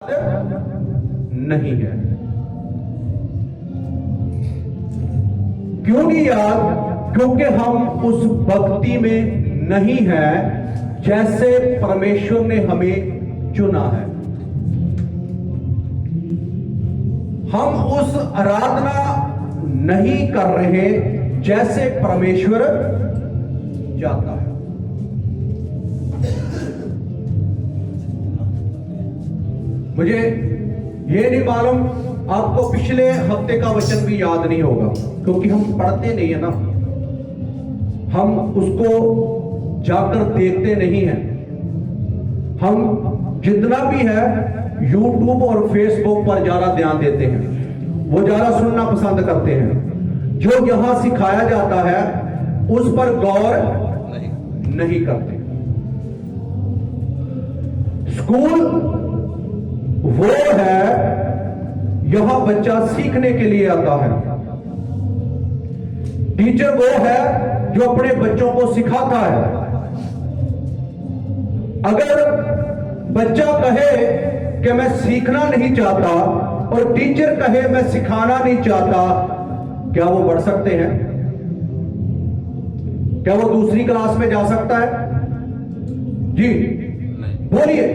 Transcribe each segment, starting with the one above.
नहीं है। क्यों नहीं यार? क्योंकि हम उस भक्ति में नहीं है जैसे परमेश्वर ने हमें चुना है। हम उस आराधना नहीं कर रहे जैसे परमेश्वर चाहता है। मुझे ये नहीं मालूम आपको पिछले हफ्ते का वचन भी याद नहीं होगा, क्योंकि हम पढ़ते नहीं है ना, हम उसको जाकर देखते नहीं हैं। हम जितना भी है YouTube और Facebook पर ज्यादा ध्यान देते हैं, वो ज्यादा सुनना पसंद करते हैं। जो यहां सिखाया जाता है उस पर गौर नहीं करते। स्कूल वो है, यहां बच्चा सीखने के लिए आता है। टीचर वो है जो अपने बच्चों को सिखाता है। अगर बच्चा कहे कि मैं सीखना नहीं चाहता और टीचर कहे मैं सिखाना नहीं चाहता, क्या वो बढ़ सकते हैं? क्या वो दूसरी क्लास में जा सकता है? जी बोलिए,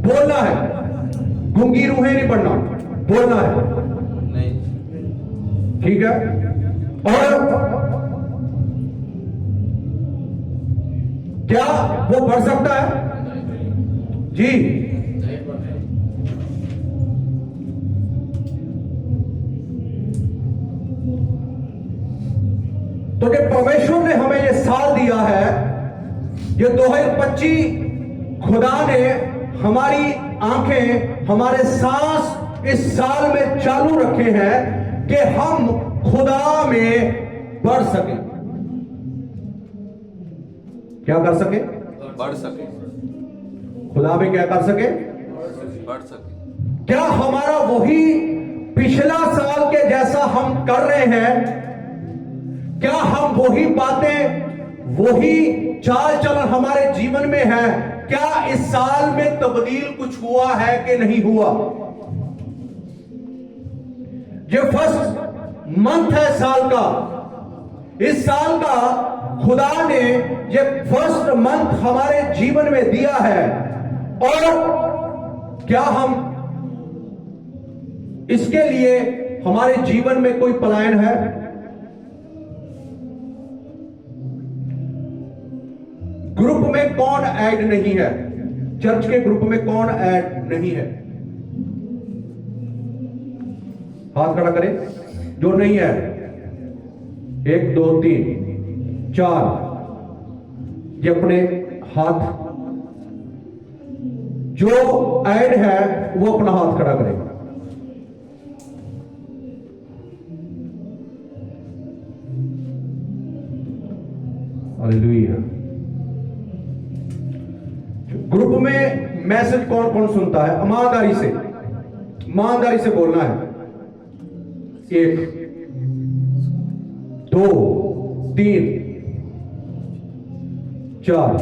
बोलना है, गूंगी रूहें नहीं पढ़ना, बोलना है। नहीं, ठीक है। और क्या वो पढ़ सकता है? जी तो जब परमेश्वर ने हमें ये साल दिया है, ये 2025, खुदा ने हमारी आंखें, हमारे सांस इस साल में चालू रखे हैं कि हम खुदा में बढ़ सके। क्या कर सके? बढ़ सके। खुदा में क्या कर सके? बढ़ सके। क्या हमारा वही पिछला साल के जैसा हम कर रहे हैं? क्या हम वही बातें, वही चाल चलन हमारे जीवन में है? क्या इस साल में तब्दील कुछ हुआ है कि नहीं हुआ? ये फर्स्ट मंथ है साल का। इस साल का खुदा ने ये फर्स्ट मंथ हमारे जीवन में दिया है, और क्या हम इसके लिए हमारे जीवन में कोई प्लान है? ग्रुप में कौन ऐड नहीं है? चर्च के ग्रुप में कौन ऐड नहीं है? हाथ खड़ा करें जो नहीं है। 1 2 3 4, ये अपने हाथ, जो ऐड है वो अपना हाथ खड़ा करेगा। हालेलुया। ग्रुप में मैसेज कौन कौन सुनता है? ईमानदारी से, ईमानदारी से बोलना है। 1 2 3 4,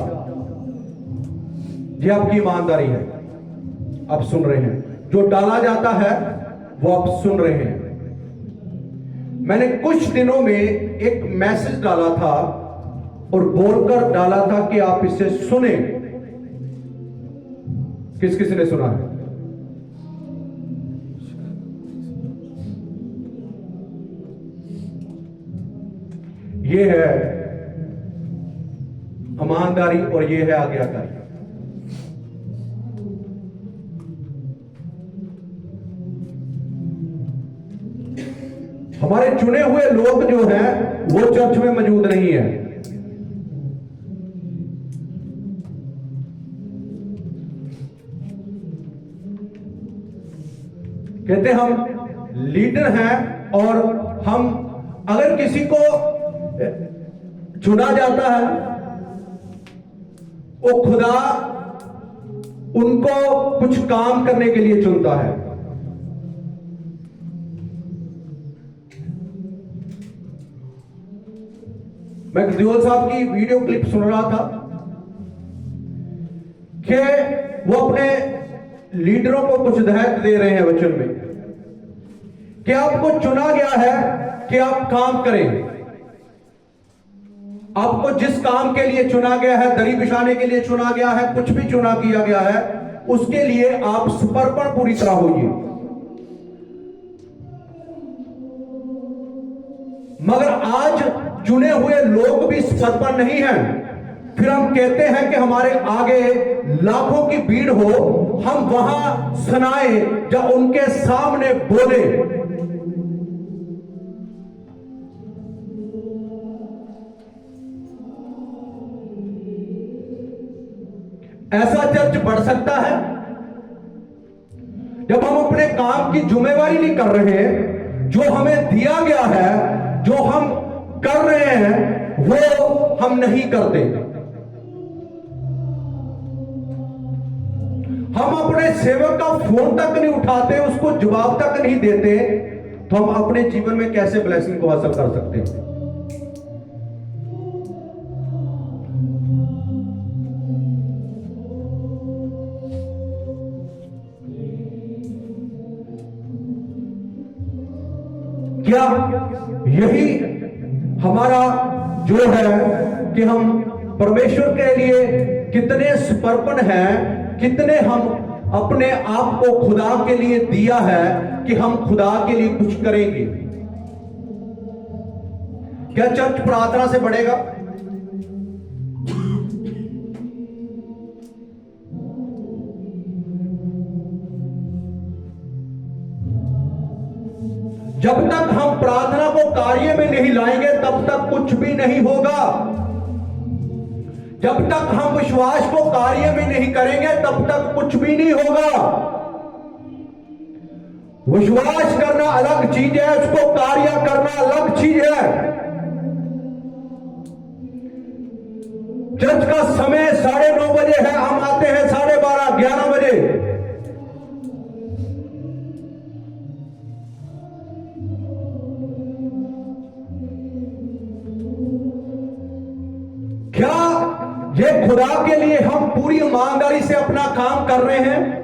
ये आपकी ईमानदारी है। आप सुन रहे हैं, जो डाला जाता है वो आप सुन रहे हैं। मैंने कुछ दिनों में एक मैसेज डाला था और बोलकर डाला था कि आप इसे सुने। किस किस ने सुना है? ये है ईमानदारी और ये है आज्ञाकारी। हमारे चुने हुए लोग जो हैं वो चर्च में मौजूद नहीं है। कहते हम लीडर हैं, और हम अगर किसी को चुना जाता है, वो खुदा उनको कुछ काम करने के लिए चुनता है। मैं गजोल साहब की वीडियो क्लिप सुन रहा था कि वो अपने लीडरों को कुछ हिदायत दे रहे हैं वचन में कि आपको चुना गया है कि आप काम करें। आपको जिस काम के लिए चुना गया है, दरी बिछाने के लिए चुना गया है, कुछ भी चुना किया गया है, उसके लिए आप समर्पण पूरी तरह होइए। मगर आज चुने हुए लोग भी समर्पण नहीं हैं। फिर हम कहते हैं कि हमारे आगे लाखों की भीड़ हो, हम वहां सुनाए या उनके सामने बोले। ऐसा चर्च बढ़ सकता है जब हम अपने काम की जिम्मेवारी नहीं कर रहे हैं, जो हमें दिया गया है, जो हम कर रहे हैं वो हम नहीं करते। हम अपने सेवक का फोन तक नहीं उठाते, उसको जवाब तक नहीं देते, तो हम अपने जीवन में कैसे ब्लेसिंग को हासिल कर सकते हैं? क्या यही हमारा जो है कि हम परमेश्वर के लिए कितने समर्पण हैं, कितने हम अपने आप को खुदा के लिए दिया है कि हम खुदा के लिए कुछ करेंगे? क्या चर्च प्रार्थना से बढ़ेगा? जब तक हम प्रार्थना को कार्य में नहीं लाएंगे तब तक कुछ भी नहीं होगा। जब तक हम विश्वास को कार्य में नहीं करेंगे तब तक कुछ भी नहीं होगा। विश्वास करना अलग चीज है, उसको कार्य करना अलग चीज है। चर्च का समय 9:30 बजे है, हम आते हैं 12:30 11 बजे। क्या ये खुदा के लिए हम पूरी ईमानदारी से अपना काम कर रहे हैं?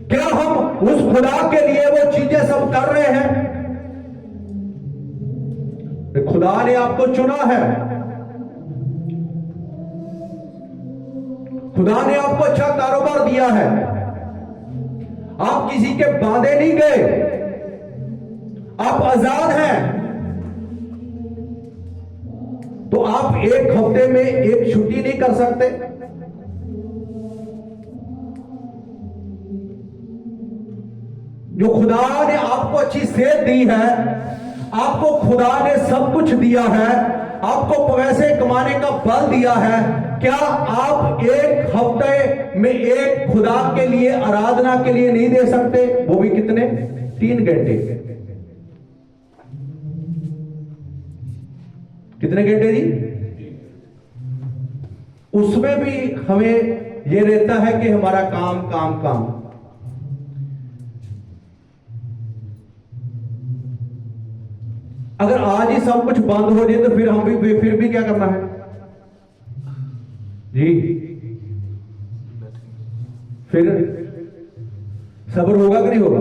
क्या हम उस खुदा के लिए वो चीजें सब कर रहे हैं? खुदा ने आपको चुना है, खुदा ने आपको अच्छा कारोबार दिया है, आप किसी के बांधे नहीं गए, आप आजाद हैं। तो आप एक हफ्ते में एक छुट्टी नहीं कर सकते? जो खुदा ने आपको अच्छी सेहत दी है, आपको खुदा ने सब कुछ दिया है, आपको पैसे कमाने का बल दिया है, क्या आप एक हफ्ते में एक खुदा के लिए आराधना के लिए नहीं दे सकते? वो भी कितने? 3 घंटे। कितने घंटे जी? उसमें भी हमें यह रहता है कि हमारा काम काम काम। अगर आज ही सब कुछ बंद हो जाए तो फिर हम भी फिर भी क्या करना है जी? फिर सब्र होगा कि नहीं होगा?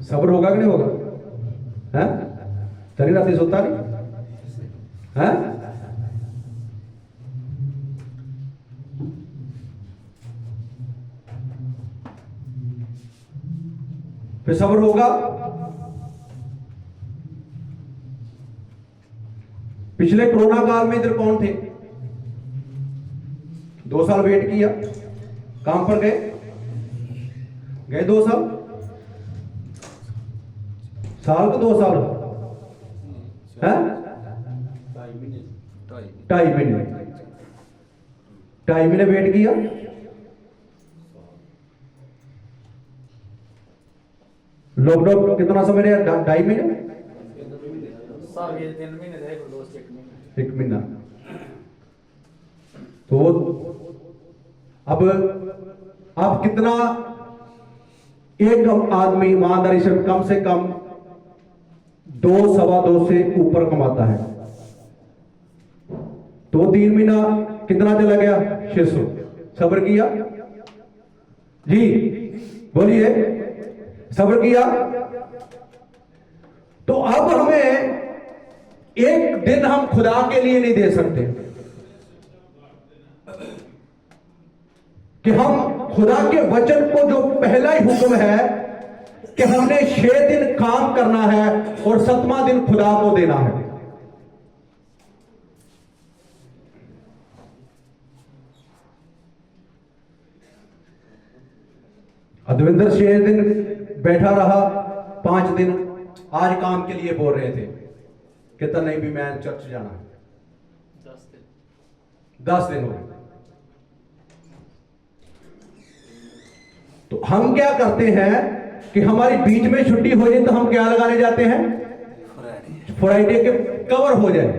सब्र होगा कि नहीं होगा? है? सारी रात सोता नहीं है? फिर सब्र होगा। पिछले कोरोना काल में इधर कौन थे? 2 साल वेट किया, काम पर गए 2 साल, साल को 2 साल है? 2.5 महीने वेट किया। लॉकडाउन कितना समय रहा? 2.5 महीने, 1 महीना। तो अब कितना एक आदमी ईमानदारी से कम 2 सवा 2 से ऊपर कमाता है, तो 3 महीना कितना चला गया? 600। सब्र किया, जी बोलिए, सब्र किया। तो अब हमें एक दिन हम खुदा के लिए नहीं दे सकते कि हम खुदा के वचन को, जो पहला ही हुक्म है कि हमने 6 दिन काम करना है और 7वां दिन खुदा को देना है। अद्विंदर 6 दिन बैठा रहा, 5 दिन आज काम के लिए बोल रहे थे, कहता नहीं भी मैं चर्च जाना है। 10 दिन हो गए। तो हम क्या करते हैं कि हमारी बीच में छुट्टी हो जाए तो हम क्या लगाने जाते हैं, फ्राइडे के कवर हो जाए।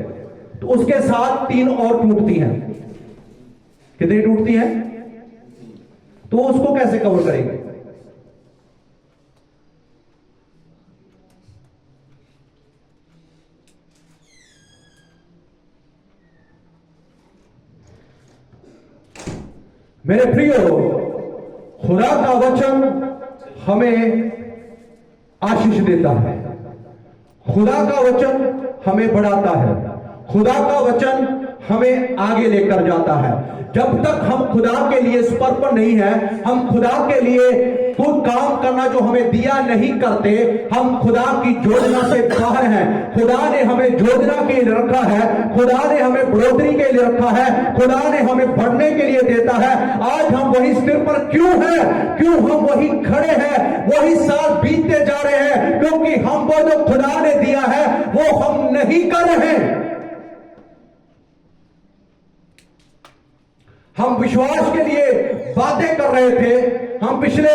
तो उसके साथ 3 और टूटती हैं। कितनी टूटती हैं? तो उसको कैसे कवर करेंगे? मेरे प्रियो, खुदा का वचन हमें आशीष देता है, खुदा का वचन हमें बढ़ाता है, खुदा का वचन हमें आगे लेकर जाता है। जब तक हम खुदा के लिए समर्पण नहीं है, हम खुदा के लिए कोई काम करना जो हमें दिया नहीं करते, हम खुदा की योजना से बाहर हैं। खुदा ने हमें योजना के लिए रखा है, खुदा ने हमें बढ़ोतरी के लिए रखा है, खुदा ने हमें बढ़ने के लिए देता है। आज हम वही स्थिर पर क्यों हैं? क्यों हम वही खड़े हैं? वही साल बीतते जा रहे हैं क्योंकि हम वो जो खुदा ने दिया है वो हम नहीं कर रहे हैं। हम विश्वास के लिए बातें कर रहे थे। हम पिछले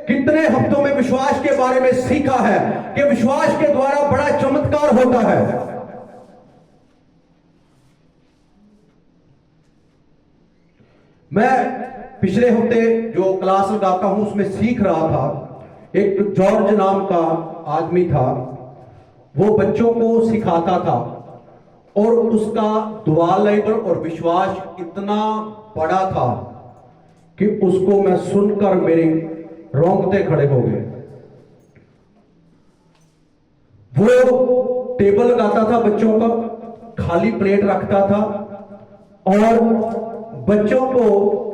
कितने हफ्तों में विश्वास के बारे में सीखा है कि विश्वास के द्वारा बड़ा चमत्कार होता है। मैं पिछले हफ्ते जो क्लास लगाता हूं उसमें सीख रहा था। एक जॉर्ज नाम का आदमी था, वो बच्चों को सिखाता था और उसका दुआ लेवल और विश्वास इतना बड़ा था कि उसको मैं सुनकर मेरे रोंगटे खड़े हो गए। वो टेबल लगाता था बच्चों का, खाली प्लेट रखता था और बच्चों को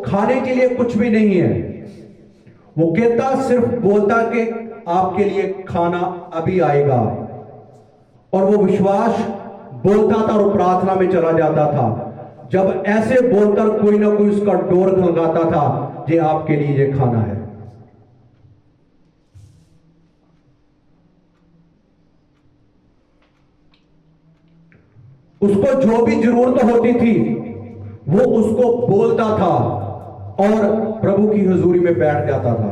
खाने के लिए कुछ भी नहीं है। वो कहता, सिर्फ बोलता कि आपके लिए खाना अभी आएगा, और वो विश्वास बोलता था और प्रार्थना में चला जाता था। जब ऐसे बोलकर कोई ना कोई उसका डोर खलगाता था, ये आपके लिए ये खाना है। उसको जो भी जरूरत होती थी वो उसको बोलता था और प्रभु की हुजूरी में बैठ जाता था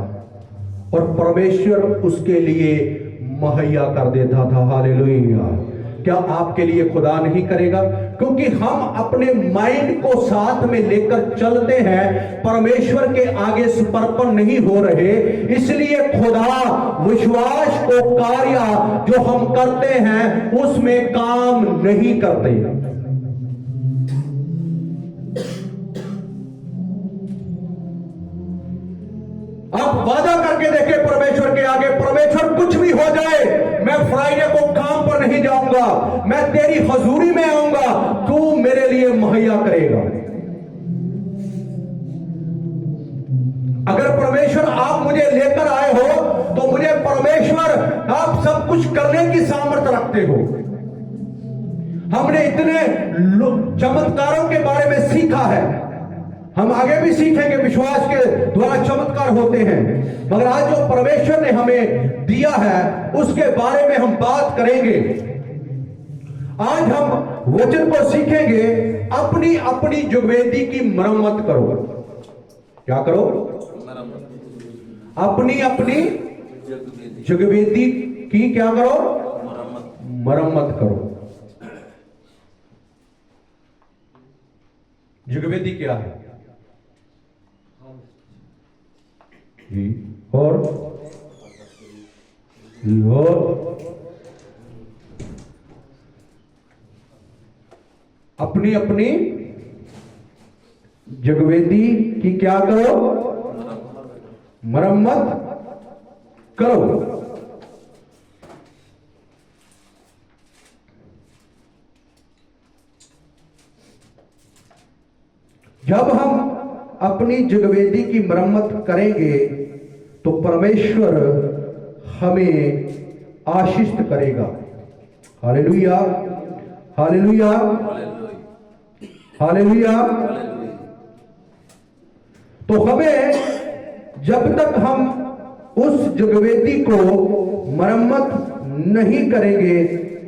और परमेश्वर उसके लिए मुहैया कर देता था। हालेलुया। क्या आपके लिए खुदा नहीं करेगा? क्योंकि हम अपने माइंड को साथ में लेकर चलते हैं, परमेश्वर के आगे समर्पण नहीं हो रहे, इसलिए खुदा विश्वास को कार्य जो हम करते हैं उसमें काम नहीं करते। आप वादा करके देखें परमेश्वर के आगे, परमेश्वर कुछ भी हो जाए मैं फ्राइडे को काम पर नहीं जाऊंगा, मैं तेरी हजूरी में आऊंगा, तू मेरे लिए मुहैया करेगा। अगर परमेश्वर आप मुझे लेकर आए हो तो मुझे परमेश्वर आप सब कुछ करने की सामर्थ्य रखते हो। हमने इतने चमत्कारों के बारे में सीखा है, हम आगे भी सीखेंगे विश्वास के द्वारा चमत्कार होते हैं, मगर आज जो परमेश्वर ने हमें दिया है उसके बारे में हम बात करेंगे। आज हम वचन को सीखेंगे, अपनी अपनी जुगवेदी की मरम्मत करो। क्या करो? अपनी अपनी जुगवेदी की क्या करो? मरम्मत करो। जुगवेदी क्या है? और अपनी अपनी जगवेदी की क्या करो? मरम्मत करो। जब हम अपनी जगवेदी की मरम्मत करेंगे तो परमेश्वर हमें आशीष करेगा। Hallelujah, hallelujah, hallelujah. तो हमें जब तक हम उस जगवेदी को मरम्मत नहीं करेंगे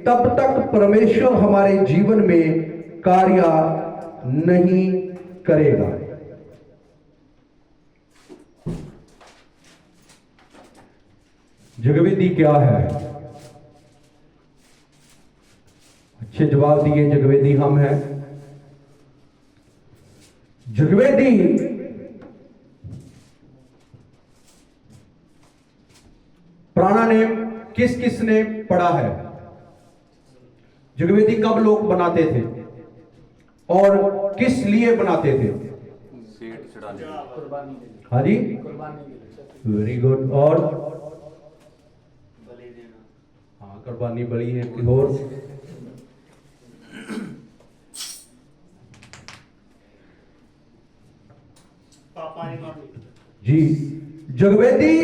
तब तक परमेश्वर हमारे जीवन में कार्य नहीं करेगा। जगवेदी क्या है? अच्छे जवाब दिए, जगवेदी हम हैं। जगवेदी पुराना नेम किस किस ने पढ़ा है? जगवेदी कब लोग बनाते थे और किस लिए बनाते थे? सेठ चढ़ाने। हाँ जी, वेरी गुड। और हाँ, कुर्बानी बड़ी है कि और जी। जगवेदी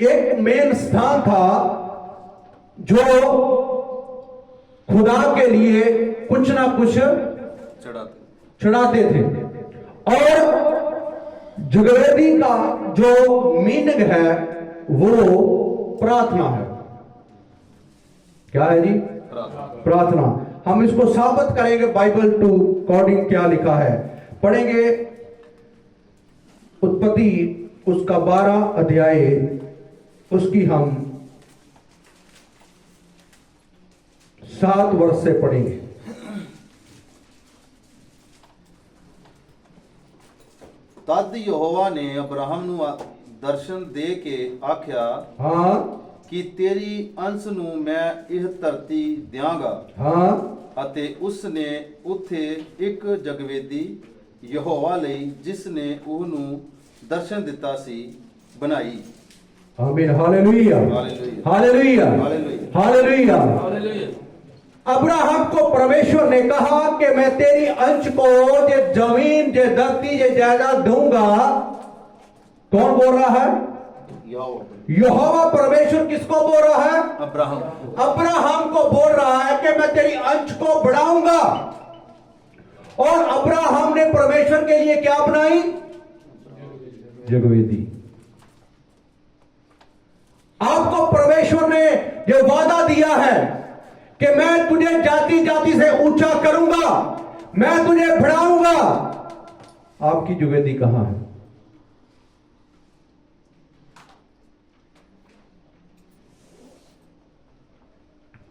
एक मेन स्थान था जो खुदा के लिए कुछ ना कुछ चढ़ाते थे। और जगवेदी का जो मीनिंग है वो प्रार्थना है। क्या है जी? प्रार्थना। हम इसको साबित करेंगे बाइबल टू अकॉर्डिंग क्या लिखा है। पढ़ेंगे उत्पत्ति उसका 12 अध्याय, उसकी हम 7 वर्ष से पढ़ेंगे। तद यहोवा ने अब्राहम ਨੂੰ ਦਰਸ਼ਨ ਦੇ ਕੇ ਆਖਿਆ हाँ ਕਿ ਤੇਰੀ ਅੰਸ਼ ਨੂੰ ਮੈਂ ਇਹ ਧਰਤੀ ਦਿਆਂਗਾ। हाँ ਅਤੇ ਉਸ ਨੇ ਉੱਥੇ ਇੱਕ ਜਗਵੇਦੀ ਯਹੋਵਾ ਲਈ ਜਿਸ ਨੇ ਉਹਨੂੰ ਦਰਸ਼ਨ ਦਿੱਤਾ ਸੀ ਬਣਾਈ। आमीन, हालेलुया, हालेलुया, हालेलुया। अब्राहम को परमेश्वर ने कहा कि मैं तेरी अंश को जे जमीन जे धरती जे जायदाद दूंगा। कौन बोल रहा है? यहोवा परमेश्वर किसको बोल रहा है? अब्राहम को बोल रहा है कि मैं तेरी अंश को बढ़ाऊंगा। और अब्राहम ने परमेश्वर के लिए क्या बनाई? जगवेदी। आपको परमेश्वर ने ये वादा दिया है कि मैं तुझे जाति जाति से ऊंचा करूंगा, मैं तुझे बढ़ाऊंगा। आपकी जगवेदी कहां है?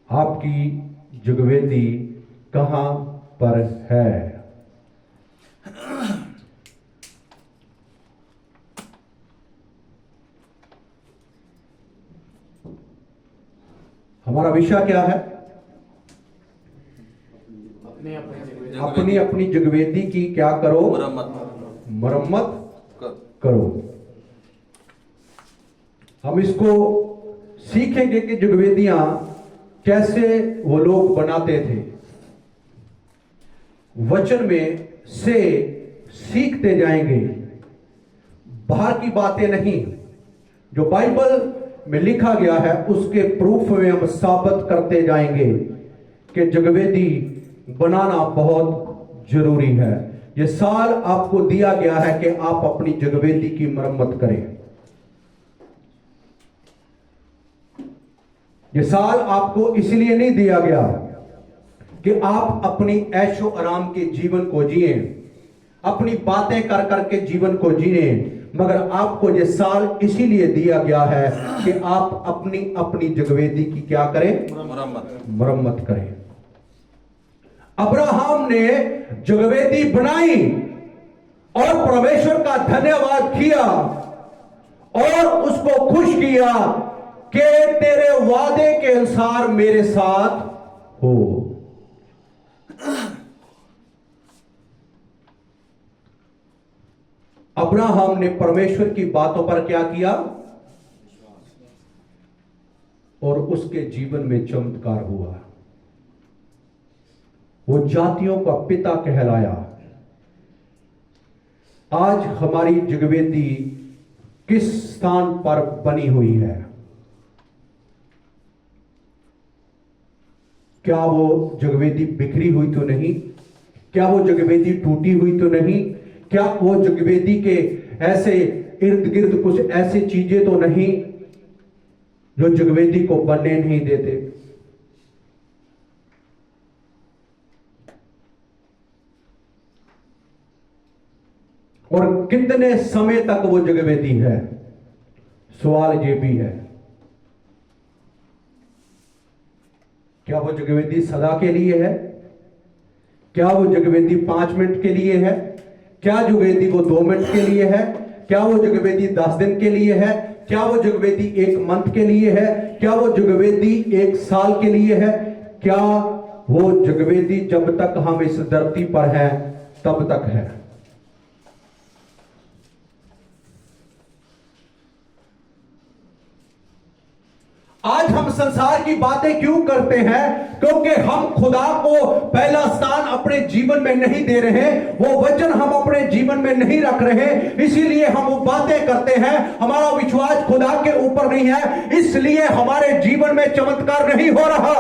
आपकी जगवेदी कहां पर है? हमारा विषय क्या है? अपनी अपनी जगवेदी की क्या करो? मरम्मत करो। हम इसको सीखेंगे कि जगवेदियां कैसे वो लोग बनाते थे। वचन में से सीखते जाएंगे, बाहर की बातें नहीं। जो बाइबल में लिखा गया है उसके प्रूफ में हम साबित करते जाएंगे कि जगवेदी बनाना बहुत जरूरी है। यह साल आपको दिया गया है कि आप अपनी जगवेदी की मरम्मत करें। यह साल आपको इसलिए नहीं दिया गया कि आप अपनी ऐशो आराम के जीवन को जिए, अपनी बातें कर करके जीवन को जिए, मगर आपको यह साल इसीलिए दिया गया है कि आप अपनी अपनी जगवेदी की क्या करें? मरम्मत करें। अब्राहम ने जगवेदी बनाई और परमेश्वर का धन्यवाद किया और उसको खुश किया कि तेरे वादे के अनुसार मेरे साथ हो। अब्राहम ने परमेश्वर की बातों पर क्या किया और उसके जीवन में चमत्कार हुआ। वो जातियों का पिता कहलाया। आज हमारी जगवेदी किस स्थान पर बनी हुई है? क्या वो जगवेदी बिखरी हुई तो नहीं? क्या वो जगवेदी टूटी हुई तो नहीं? क्या वो जगवेदी के ऐसे इर्द गिर्द कुछ ऐसी चीजें तो नहीं जो जगवेदी को बनने नहीं देते? और कितने समय तक वो जगवेदी है? सवाल ये भी है। क्या वो जगवेदी सदा के लिए है? क्या वो जगवेदी 5 मिनट के लिए है? क्या जगवेदी वो 2 मिनट के लिए है? क्या वो जगवेदी 10 दिन के लिए है? क्या वो जगवेदी 1 मंथ के लिए है? क्या वो जगवेदी 1 साल के लिए है? क्या वो जगवेदी जब तक हम इस धरती पर हैं तब तक है? आज हम संसार की बातें क्यों करते हैं? क्योंकि हम खुदा को पहला स्थान अपने जीवन में नहीं दे रहे, वो वचन हम अपने जीवन में नहीं रख रहे, इसीलिए हम वो बातें करते हैं। हमारा विश्वास खुदा के ऊपर नहीं है, इसलिए हमारे जीवन में चमत्कार नहीं हो रहा।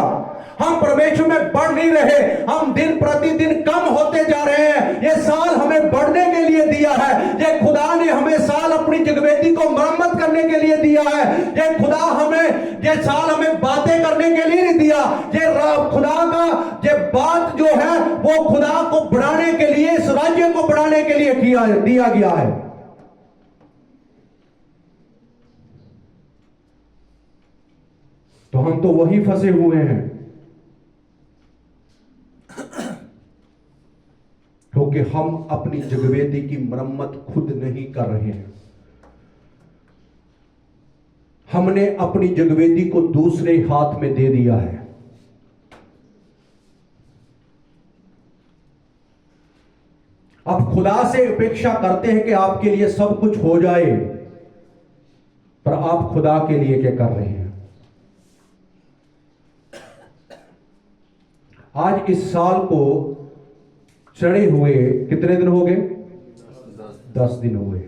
हम परमेश्वर में बढ़ नहीं रहे, हम दिन प्रतिदिन कम होते जा रहे हैं। ये साल हमें बढ़ने के लिए दिया है। ये खुदा ने हमें साल अपनी जगवेदी को मरम्मत करने के लिए दिया है। ये खुदा हमें ये साल हमें बातें करने के लिए नहीं दिया। ये खुदा का ये बात जो है वो खुदा को बढ़ाने के लिए, इस राज्य को बढ़ाने के लिए दिया गया है। तो हम तो वही फंसे हुए हैं, क्योंकि हम अपनी जगवेदी की मरम्मत खुद नहीं कर रहे हैं। हमने अपनी जगवेदी को दूसरे हाथ में दे दिया है। अब खुदा से अपेक्षा करते हैं कि आपके लिए सब कुछ हो जाए, पर आप खुदा के लिए क्या कर रहे हैं? आज इस साल को चढ़े हुए कितने दिन हो गए? 10 दिन हो गए।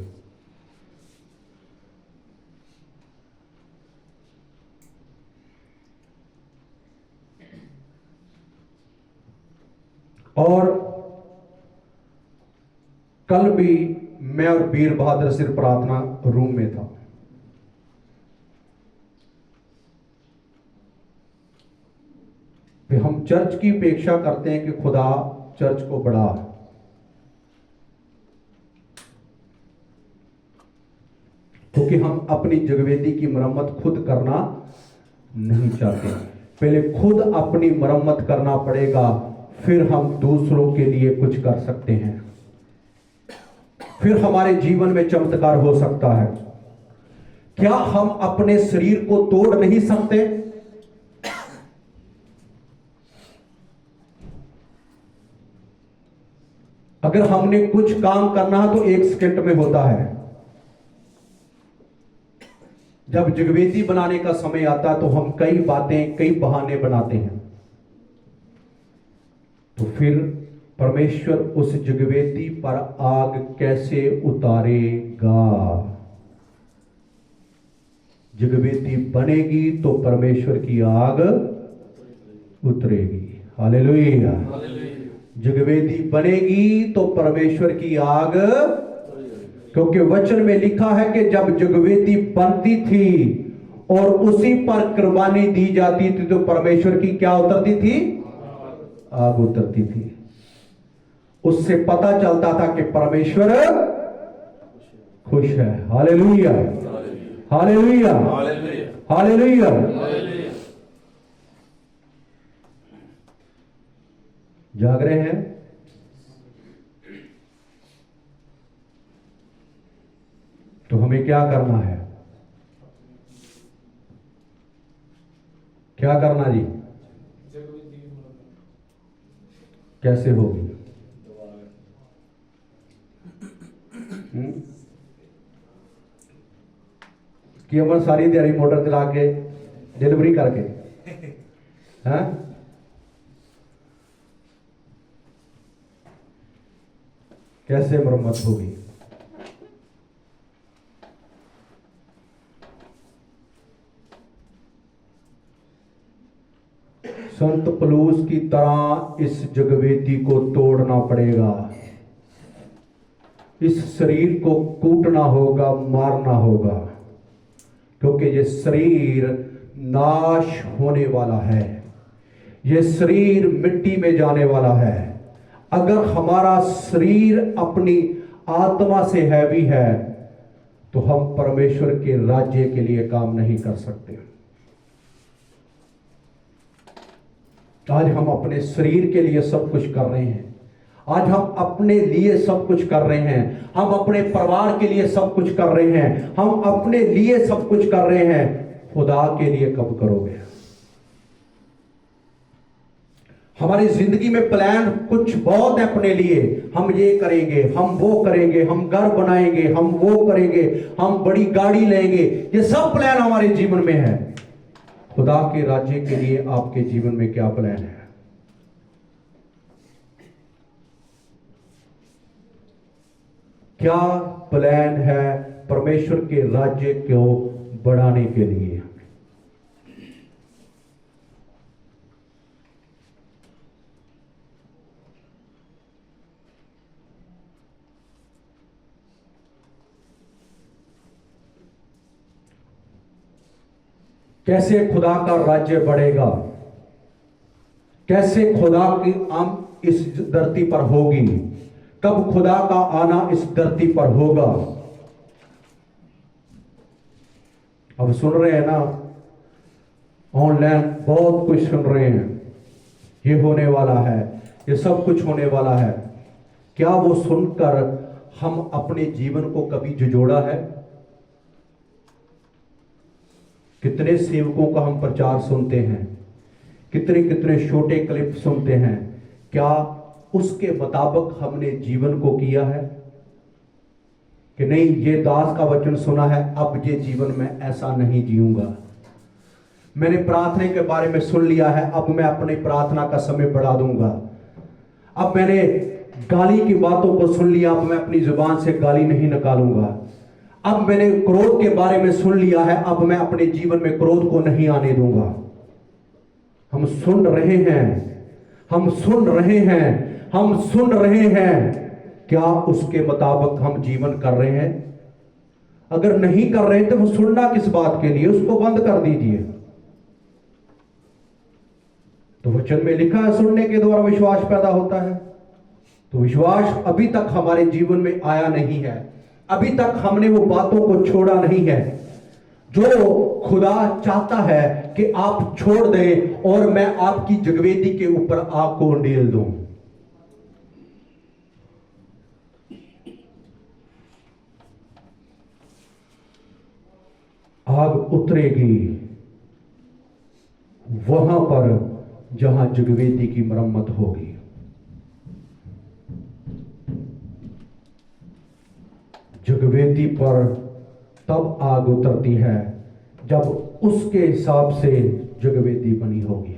और कल भी मैं और वीर बहादुर सिर्फ प्रार्थना रूम में था। फिर हम चर्च की अपेक्षा करते हैं कि खुदा चर्च को बढ़ा, क्योंकि हम अपनी जगवेदी की मरम्मत खुद करना नहीं चाहते। पहले खुद अपनी मरम्मत करना पड़ेगा, फिर हम दूसरों के लिए कुछ कर सकते हैं, फिर हमारे जीवन में चमत्कार हो सकता है। क्या हम अपने शरीर को तोड़ नहीं सकते? अगर हमने कुछ काम करना है तो 1 सेकंड में होता है। जब जगवेदी बनाने का समय आता तो हम कई बातें, कई बहाने बनाते हैं। तो फिर परमेश्वर उस जगवेदी पर आग कैसे उतारेगा? जगवेदी बनेगी तो परमेश्वर की आग उतरेगी। हालेलुया। जगवेदी बनेगी तो परमेश्वर की आग, क्योंकि वचन में लिखा है कि जब जगवेदी बनती थी और उसी पर कुर्बानी दी जाती थी तो परमेश्वर की क्या उतरती थी? आग उतरती थी। उससे पता चलता था कि परमेश्वर खुश है। Hallelujah, hallelujah, hallelujah. जाग रहे हैं? तो हमें क्या करना है? क्या करना जी? कैसे होगी? कि अमन सारी दिहाड़ी मोटर चला के डिलीवरी करके हैं? कैसे मरम्मत होगी? संत पलूस की तरह इस जगवेदी को तोड़ना पड़ेगा। इस शरीर को कूटना होगा, मारना होगा, क्योंकि ये शरीर नाश होने वाला है। ये शरीर मिट्टी में जाने वाला है। अगर हमारा शरीर अपनी आत्मा से हैवी है तो हम परमेश्वर के राज्य के लिए काम नहीं कर सकते। आज हम अपने शरीर के लिए सब कुछ कर रहे हैं। आज हम अपने लिए सब कुछ कर रहे हैं। हम अपने परिवार के लिए सब कुछ कर रहे हैं। हम अपने लिए सब कुछ कर रहे हैं। खुदा के लिए कब करोगे? हमारी जिंदगी में प्लान कुछ बहुत है अपने लिए। हम ये करेंगे, हम वो करेंगे, हम घर बनाएंगे, हम वो करेंगे, हम बड़ी गाड़ी लेंगे। ये सब प्लान हमारे जीवन में है। खुदा के राज्य के लिए आपके जीवन में क्या प्लान है? क्या प्लान है परमेश्वर के राज्य को बढ़ाने के लिए? कैसे खुदा का राज्य बढ़ेगा? कैसे खुदा की आम इस धरती पर होगी? कब खुदा का आना इस धरती पर होगा? अब सुन रहे हैं ना, ऑनलाइन बहुत कुछ सुन रहे हैं। ये होने वाला है, ये सब कुछ होने वाला है। क्या वो सुनकर हम अपने जीवन को कभी झुझोड़ा है? कितने सेवकों का हम प्रचार सुनते हैं, कितने कितने छोटे क्लिप सुनते हैं। क्या उसके मुताबिक हमने जीवन को किया है कि नहीं? ये दास का वचन सुना है, अब ये जीवन में ऐसा नहीं जीऊंगा। मैंने प्रार्थना के बारे में सुन लिया है, अब मैं अपनी प्रार्थना का समय बढ़ा दूंगा। अब मैंने गाली की बातों को सुन लिया, अब मैं अपनी जुबान से गाली नहीं निकालूंगा। अब मैंने क्रोध के बारे में सुन लिया है, अब मैं अपने जीवन में क्रोध को नहीं आने दूंगा। हम सुन रहे हैं, हम सुन रहे हैं, हम सुन रहे हैं। क्या उसके मुताबिक हम जीवन कर रहे हैं? अगर नहीं कर रहे तो वो सुनना किस बात के लिए? उसको बंद कर दीजिए। तो वचन में लिखा है सुनने के द्वारा विश्वास पैदा होता है। तो विश्वास अभी तक हमारे जीवन में आया नहीं है। अभी तक हमने वो बातों को छोड़ा नहीं है जो खुदा चाहता है कि आप छोड़ दें और मैं आपकी जगवेदी के ऊपर आग को उंडेल दूं। आग उतरेगी वहां पर जहां जगवेदी की मरम्मत होगी। जगवेदी पर तब आग उतरती है जब उसके हिसाब से जगवेदी बनी होगी।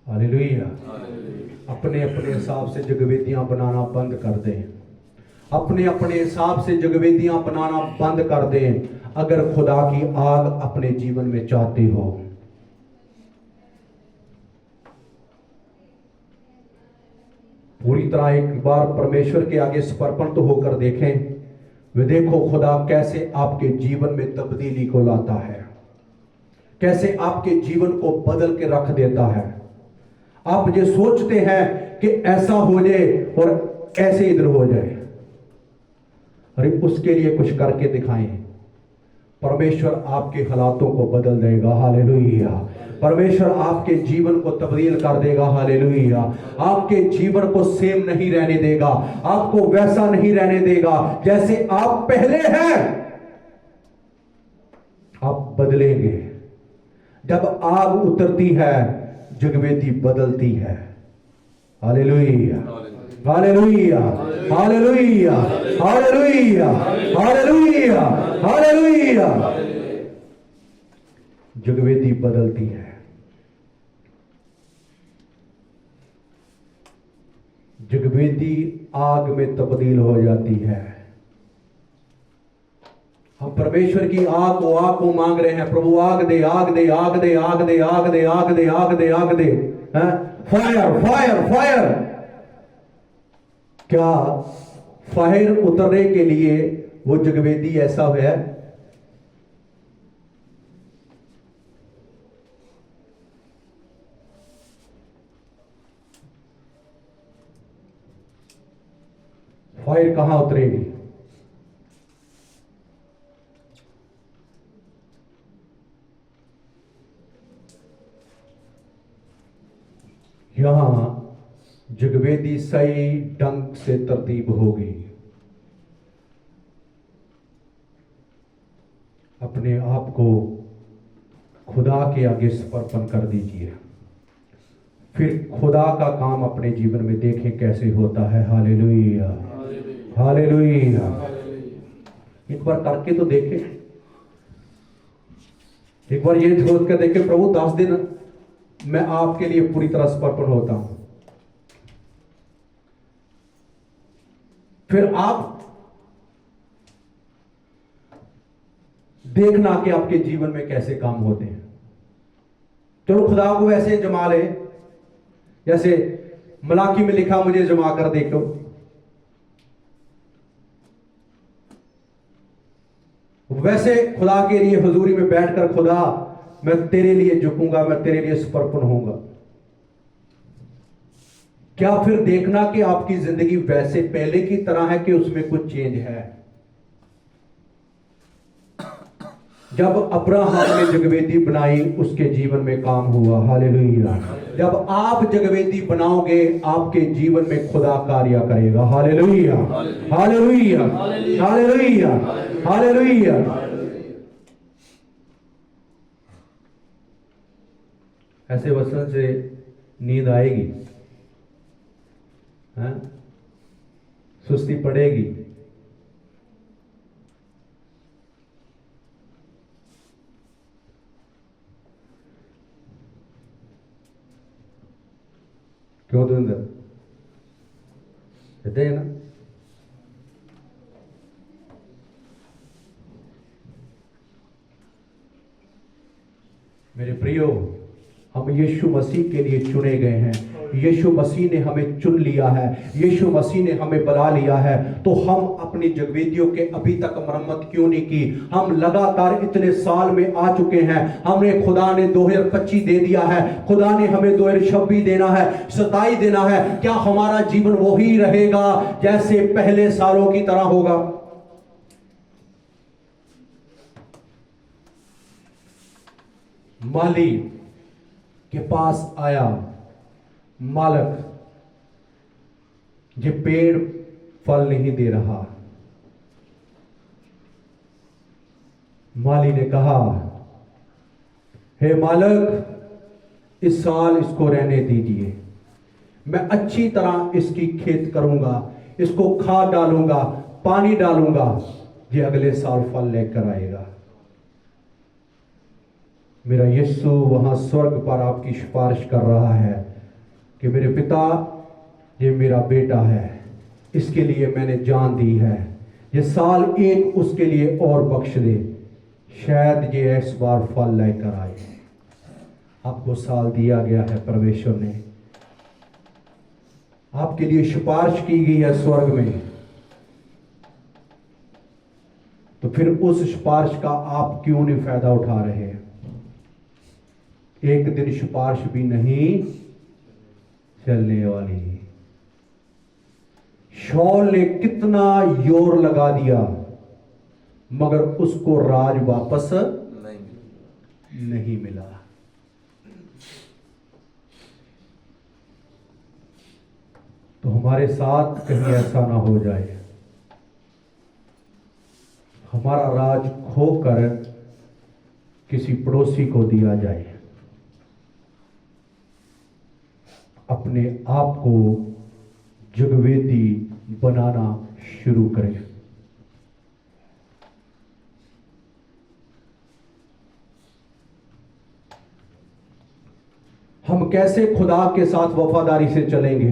हालेलुया। अपने अपने हिसाब से जगवेदियां बनाना बंद कर दें। अपने अपने हिसाब से जगवेदियां बनाना बंद कर दें अगर खुदा की आग अपने जीवन में चाहते हो। पूरी तरह एक बार परमेश्वर के आगे समर्पण तो होकर देखें। वे देखो खुदा कैसे आपके जीवन में तब्दीली को लाता है, कैसे आपके जीवन को बदल के रख देता है। आप ये सोचते हैं कि ऐसा हो जाए और ऐसे इधर हो जाए, अरे उसके लिए कुछ करके दिखाएं। परमेश्वर आपके हालातों को बदल देगा। हालेलुया। परमेश्वर आपके जीवन को तब्दील कर देगा। हालेलुया। आपके जीवन को सेम नहीं रहने देगा, आपको वैसा नहीं रहने देगा जैसे आप पहले हैं। आप बदलेंगे। जब आग उतरती है जगवेदी बदलती है। Hallelujah. Hallelujah, hallelujah, hallelujah, hallelujah, hallelujah. जगवेदी बदलती है। जगवेदी आग में तब्दील हो जाती है। हम परमेश्वर की आग को मांग रहे हैं, प्रभु आग दे, आग दे, आग दे, आग दे, आग दे, आग दे, आग दे, आग दे, फायर, फायर, फायर। क्या फायर उतरने के लिए वो जगवेदी ऐसा है? फायर कहां उतरेगी? यहां जगवेदी सही ढंग से तरतीब होगी। अपने आप को खुदा के आगे समर्पण कर दीजिए, फिर खुदा का काम अपने जीवन में देखें कैसे होता है। Hallelujah, hallelujah. एक बार करके तो देखें, एक बार ये सोच कर देखें, प्रभु 10 दिन मैं आपके लिए पूरी तरह समर्पण होता हूं। फिर आप देखना कि आपके जीवन में कैसे काम होते हैं। चलो खुदा को ऐसे जमा ले जैसे मलाकी में लिखा, मुझे जमा कर देखो। वैसे खुदा के लिए हुजूरी में बैठकर, खुदा मैं तेरे लिए झुकूंगा, मैं तेरे लिए समर्पण होऊंगा। क्या फिर देखना कि आपकी जिंदगी वैसे पहले की तरह है कि उसमें कुछ चेंज है। जब अब्राहम ने जगवेदी बनाई, उसके जीवन में काम हुआ। हालेलुया। जब आप जगवेदी बनाओगे, आपके जीवन में खुदा कार्य करेगा। Hallelujah, hallelujah, hallelujah, hallelujah. ऐसे वचन से नींद आएगी, सुस्ती पड़ेगी। क्यों देंगे? कहते हैं ना, मेरे प्रियो, हम यीशु मसीह के लिए चुने गए हैं। यीशु मसीह ने हमें चुन लिया है, यीशु मसीह ने हमें बुला लिया है। तो हम अपनी जगवेदियों के अभी तक मरम्मत क्यों नहीं की? हम लगातार इतने साल में आ चुके हैं। हमने, खुदा ने 2025 दे दिया है, खुदा ने हमें 2026 देना है, 27 देना है। क्या हमारा जीवन वही रहेगा जैसे पहले सालों की तरह होगा? माली के पास आया मालक, ये पेड़ फल नहीं दे रहा। माली ने कहा, हे मालक, इस साल इसको रहने दीजिए, मैं अच्छी तरह इसकी खेत करूंगा, इसको खाद डालूंगा, पानी डालूंगा, ये अगले साल फल लेकर आएगा। मेरा यीशु वहां स्वर्ग पर आपकी सिफारिश कर रहा है कि मेरे पिता, ये मेरा बेटा है, इसके लिए मैंने जान दी है, ये साल एक उसके लिए और बख्श दे, शायद ये इस बार फल लेकर आए। आपको साल दिया गया है, परमेश्वर ने आपके लिए सिफारिश की गई है स्वर्ग में। तो फिर उस सिफारिश का आप क्यों नहीं फायदा उठा रहे हैं? एक दिन सिफारिश भी नहीं चलने वाली। शौल ने कितना जोर लगा दिया, मगर उसको राज वापस नहीं मिला। तो हमारे साथ कहीं ऐसा ना हो जाए, हमारा राज खोकर किसी पड़ोसी को दिया जाए। अपने आप को जगवेदी बनाना शुरू करें। हम कैसे खुदा के साथ वफादारी से चलेंगे?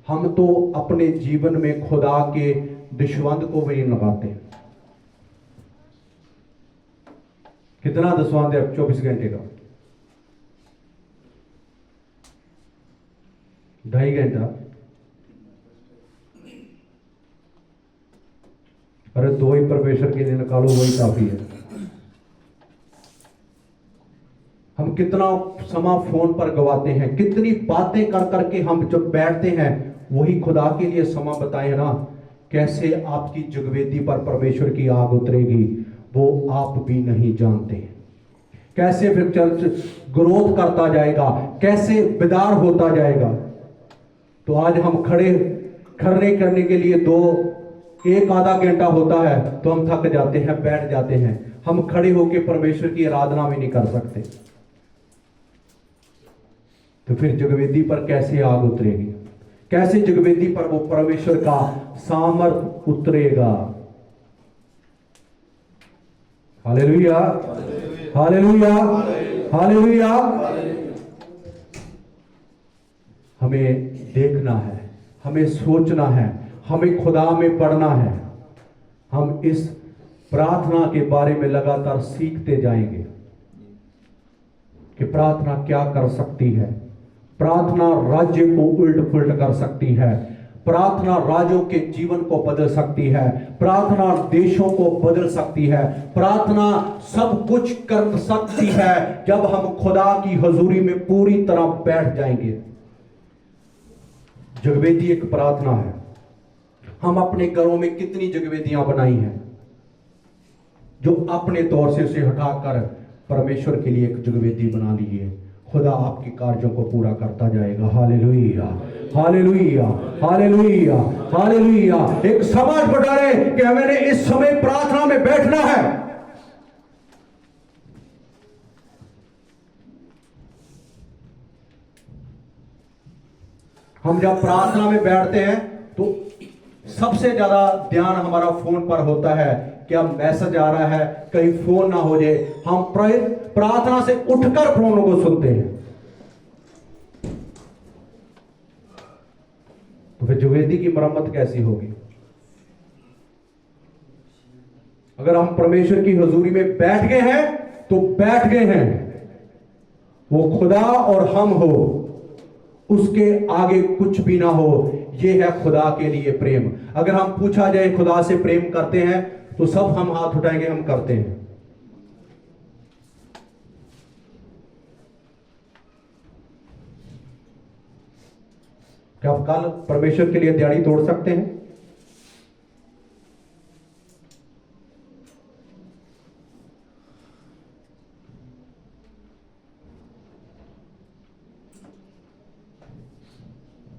हम तो अपने जीवन में खुदा के दशवंध को भी नहीं लगाते। कितना दशवंध है 24 घंटे का? 2.5 घंटा। अरे 2 ही परमेश्वर के लिए निकालो, वही काफी है। हम कितना समय फोन पर गवाते हैं, कितनी बातें कर करके हम जब बैठते हैं, वही खुदा के लिए समय बताए ना। कैसे आपकी जगवेदी पर परमेश्वर की आग उतरेगी वो आप भी नहीं जानते। कैसे फिर चर्च ग्रोथ करता जाएगा, कैसे बेदार होता जाएगा। तो आज हम खड़े करने के लिए 1 आधा घंटा होता है तो हम थक जाते हैं, बैठ जाते हैं। हम खड़े होकर परमेश्वर की आराधना भी नहीं कर सकते। तो फिर जगवेदी पर कैसे आग उतरेगी? कैसे जगवेदी पर वो परमेश्वर का सामर्थ उतरेगा? Hallelujah, hallelujah, hallelujah. हमें देखना है, हमें सोचना है, हमें खुदा में पढ़ना है। हम इस प्रार्थना के बारे में लगातार सीखते जाएंगे कि प्रार्थना क्या कर सकती है। प्रार्थना राज्य को उल्ट पुलट कर सकती है। प्रार्थना राज्यों के जीवन को बदल सकती है। प्रार्थना देशों को बदल सकती है। प्रार्थना सब कुछ कर सकती है जब हम खुदा की हजूरी में पूरी तरह बैठ जाएंगे। जगवेदी एक प्रार्थना है। हम अपने घरों में कितनी जगवेदियां बनाई हैं जो अपने तौर से उसे हटाकर परमेश्वर के लिए एक जगवेदी बना ली है। खुदा आपके कार्यों को पूरा करता जाएगा। Hallelujah, hallelujah, hallelujah, hallelujah. एक समाज बढ़ाने कि हमें इस समय प्रार्थना में बैठना है। हम जब प्रार्थना में बैठते हैं तो सबसे ज्यादा ध्यान हमारा फोन पर होता है। क्या मैसेज आ रहा है, कहीं फोन ना हो जाए। हम प्रार्थना से उठकर फोन को सुनते हैं। तो फिर जगवेदी की मरम्मत कैसी होगी? अगर हम परमेश्वर की हजूरी में बैठ गए हैं तो बैठ गए हैं। वो खुदा और हम हो, उसके आगे कुछ भी ना हो। यह है खुदा के लिए प्रेम। अगर हम पूछा जाए खुदा से प्रेम करते हैं तो सब हम हाथ उठाएंगे, हम करते हैं। क्या आप कल परमेश्वर के लिए दिहाड़ी तोड़ सकते हैं?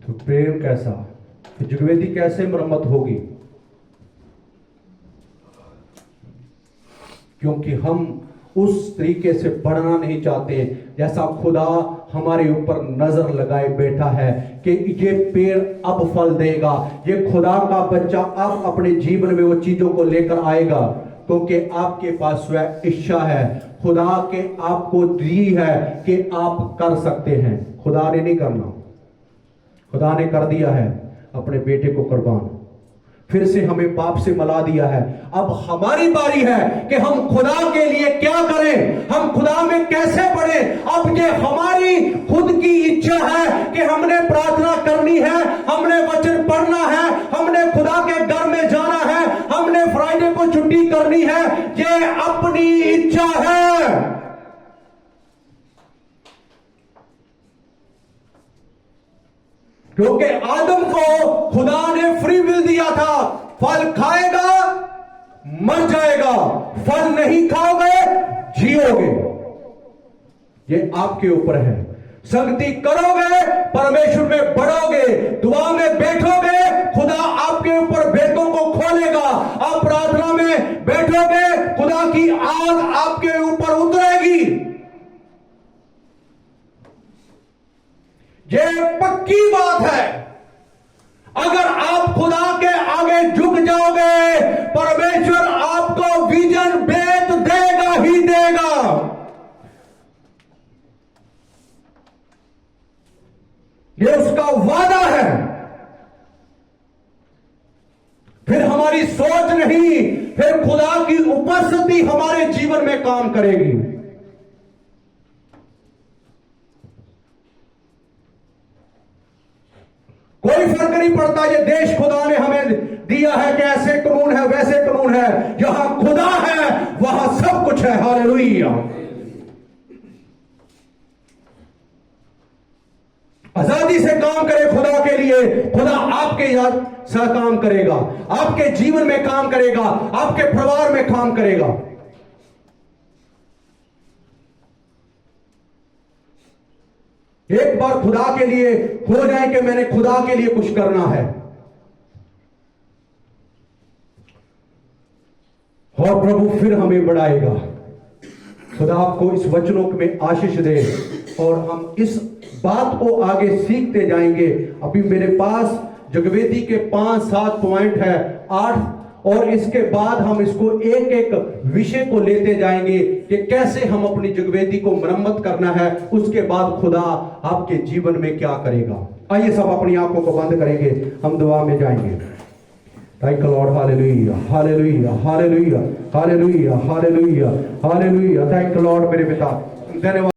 तो प्रेम कैसा, जगवेदी कैसे मरम्मत होगी? क्योंकि हम उस तरीके से बढ़ना नहीं चाहते जैसा खुदा हमारे ऊपर नजर लगाए बैठा है कि ये पेड़ अब फल देगा। ये खुदा का बच्चा अब अपने जीवन में वो चीजों को लेकर आएगा क्योंकि आपके पास स्वयं इच्छा है। खुदा के आपको दी है कि आप कर सकते हैं। खुदा ने नहीं करना, खुदा ने कर दिया है अपने बेटे को कुर्बान। फिर से हमें पाप से मिला दिया है। अब हमारी बारी है कि हम खुदा के लिए क्या करें, हम खुदा में कैसे बढ़े। अब ये हमारी खुद की इच्छा है कि हमने प्रार्थना करनी है, हमने वचन पढ़ना है, हमने खुदा के घर में जाना है, हमने फ्राइडे को छुट्टी करनी है। ये अपनी इच्छा है। क्योंकि आदम को खुदा ने फ्री विल दिया था। फल खाएगा मर जाएगा, फल नहीं खाओगे जियोगे। ये आपके ऊपर है। संगति करोगे परमेश्वर में बढ़ोगे, दुआ में बैठोगे खुदा आपके ऊपर भेदों को खोलेगा। आप प्रार्थना में बैठोगे खुदा की आग आपके ऊपर उतरेगी। ये पक्की बात है। अगर आप खुदा के आगे झुक जाओगे, परमेश्वर आपको विजन भेद देगा ही देगा। ये उसका वादा है। फिर हमारी सोच नहीं, फिर खुदा की उपस्थिति हमारे जीवन में काम करेगी। कोई फर्क नहीं पड़ता ये देश खुदा ने हमें दिया है कि ऐसे कानून है वैसे कानून है, जहां खुदा है वहां सब कुछ है। हालेलुया। आजादी से काम करे खुदा के लिए, खुदा आपके साथ काम करेगा, आपके जीवन में काम करेगा, आपके परिवार में काम करेगा। एक बार खुदा के लिए हो जाए कि मैंने खुदा के लिए कुछ करना है, और प्रभु फिर हमें बढ़ाएगा। खुदा आपको इस वचनों में आशीष दे और हम इस बात को आगे सीखते जाएंगे। अभी मेरे पास जगवेदी के 5-7 पॉइंट है, 8, और इसके बाद हम इसको एक एक विषय को लेते जाएंगे कि कैसे हम अपनी जगवेदी को मरम्मत करना है, उसके बाद खुदा आपके जीवन में क्या करेगा। आइए सब अपनी आंखों को बंद करेंगे, हम दुआ में जाएंगे। Thank you Lord. Hallelujah, hallelujah, hallelujah, hallelujah, hallelujah, hallelujah. Thank you Lord मेरे पिता, धन्यवाद।